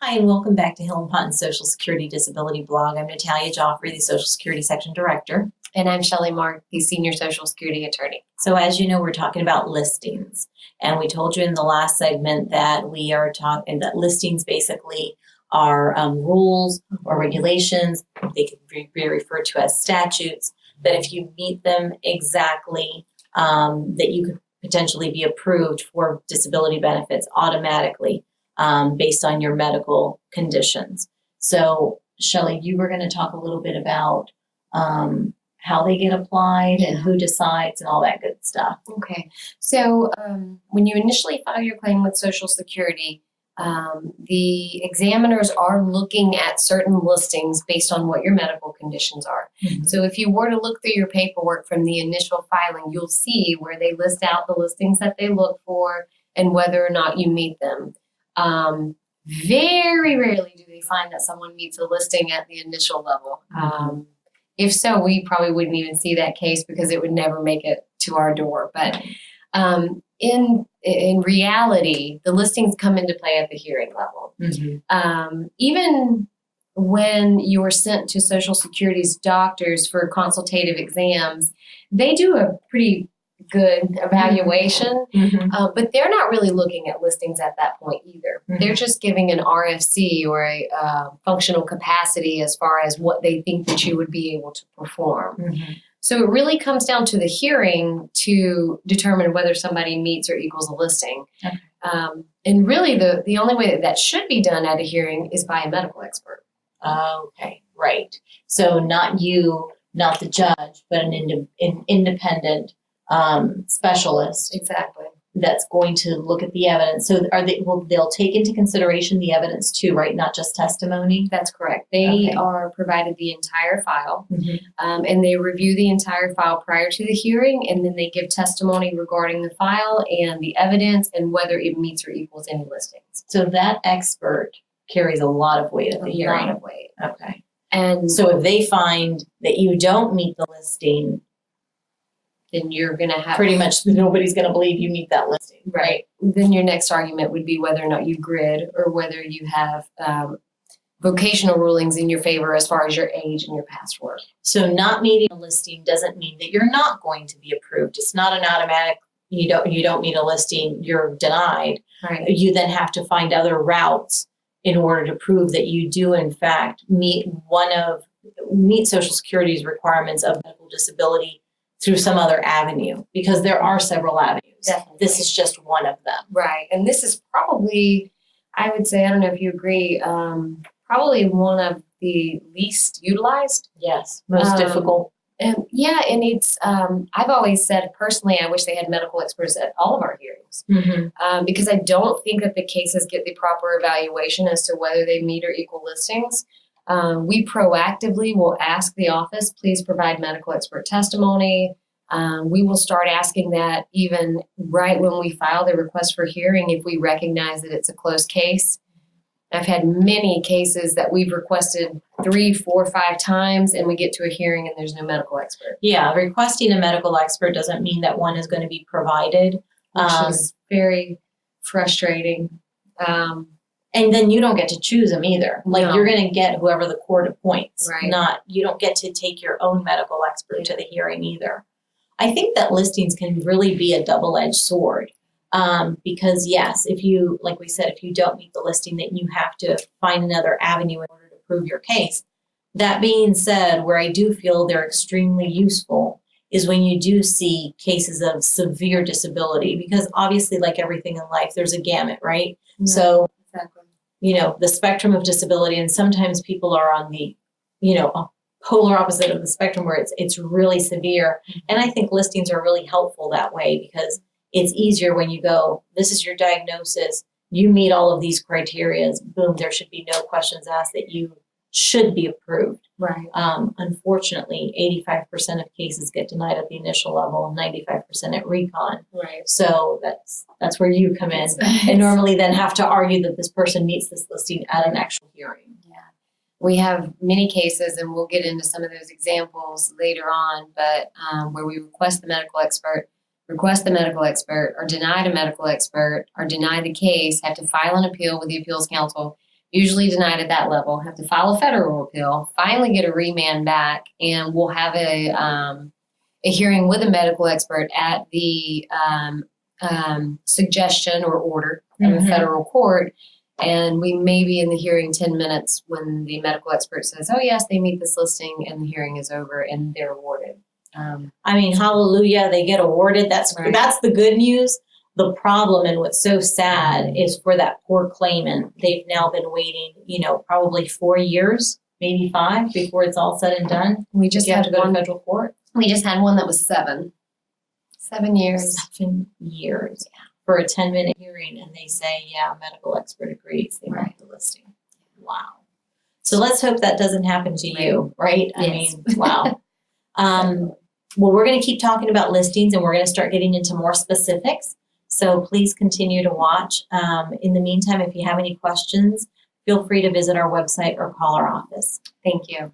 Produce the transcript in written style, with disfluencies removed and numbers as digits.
Hi, and welcome back to Hill and Ponton's Social Security Disability blog. I'm Natalia, Jofre, the Social Security Section Director. And I'm Shelly, the Senior Social Security Attorney. So as you know, we're talking about listings. And we told you in the last segment that we are talking that listings basically are rules or regulations. They can be referred to as statutes. That if you meet them exactly, that you could potentially be approved for disability benefits automatically. Based on your medical conditions. So, Shelly, you were going to talk a little bit about how they get applied and who decides and all that good stuff. Okay. So, when you initially file your claim with Social Security, the examiners are looking at certain listings based on what your medical conditions are. Mm-hmm. So, if you were to look through your paperwork from the initial filing, you'll see where they list out the listings that they look for and whether or not you meet them. Very rarely do they find that someone meets a listing at the initial level. If so, we probably wouldn't even see that case because it would never make it to our door. But in reality, the listings come into play at the hearing level. Mm-hmm. Even when you are sent to Social Security's doctors for consultative exams, they do a pretty good evaluation, but they're not really looking at listings at that point either. Mm-hmm. They're just giving an RFC or a functional capacity as far as what they think that you would be able to perform. Mm-hmm. So it really comes down to the hearing to determine whether somebody meets or equals a listing. Okay. And really the only way that should be done at a hearing is by a medical expert. Okay, right. So not you, not the judge, but an independent specialist. Exactly. That's going to look at the evidence. So they'll take into consideration the evidence too, right? Not just testimony? That's correct. They are provided the entire file, and they review the entire file prior to the hearing, and then they give testimony regarding the file and the evidence and whether it meets or equals any listings. So that expert carries a lot of weight at the hearing. A lot of weight. Okay. And so if they find that you don't meet the listing, then you're going to have... Pretty much nobody's going to believe you meet that listing. Right. Then your next argument would be whether or not you grid or whether you have vocational rulings in your favor as far as your age and your past work. So not meeting a listing doesn't mean that you're not going to be approved. It's not an automatic, you don't meet a listing, you're denied. Right. You then have to find other routes in order to prove that you do, in fact, meet Social Security's requirements of medical disability through some other avenue, because there are several avenues. Definitely. This is just one of them. Right. And this is probably, I would say, I don't know if you agree, probably one of the least utilized. Yes. Most difficult. And it's, I've always said personally, I wish they had medical experts at all of our hearings, because I don't think that the cases get the proper evaluation as to whether they meet or equal listings. We proactively will ask the office, please provide medical expert testimony. We will start asking that even right when we file the request for hearing if we recognize that it's a closed case. I've had many cases that we've requested 3, 4, 5 times and we get to a hearing and there's no medical expert. Yeah, requesting a medical expert doesn't mean that one is going to be provided. Which is very frustrating. And then you don't get to choose them either. Like you're going to get whoever the court appoints. Right. You don't get to take your own medical expert to the hearing either. I think that listings can really be a double-edged sword. Because yes, if you don't meet the listing, then you have to find another avenue in order to prove your case. That being said, where I do feel they're extremely useful is when you do see cases of severe disability, because obviously, like everything in life, there's a gamut, right? Mm-hmm. So, exactly. The spectrum of disability, and sometimes people are on the, polar opposite of the spectrum where it's really severe. And I think listings are really helpful that way because it's easier when you go, this is your diagnosis, you meet all of these criteria, boom, there should be no questions asked that you should be approved. Right. Unfortunately, 85% of cases get denied at the initial level, 95% at recon. Right. So that's where you come in and normally then have to argue that this person meets this listing at an actual hearing. Yeah. We have many cases, and we'll get into some of those examples later on, but where we request the medical expert, or denied a medical expert, or deny the case, have to file an appeal with the appeals council, usually denied at that level, have to file a federal appeal, finally get a remand back, and we'll have a hearing with a medical expert at the suggestion or order of a federal court. And we may be in the hearing 10 minutes when the medical expert says, oh, yes, they meet this listing, and the hearing is over and they're awarded. I mean, hallelujah, they get awarded. That's the good news. The problem, and what's so sad, is for that poor claimant, they've now been waiting, probably 4 years, maybe 5, before it's all said and done. We just have had to go one. to federal court. We just had one that was 7 years. 7 years for a 10-minute hearing, and they say, yeah, medical expert agrees. They want the listing. Wow. So let's hope that doesn't happen to you, right? I mean, wow. Well, we're going to keep talking about listings, and we're going to start getting into more specifics. So please continue to watch. In the meantime, if you have any questions, feel free to visit our website or call our office. Thank you.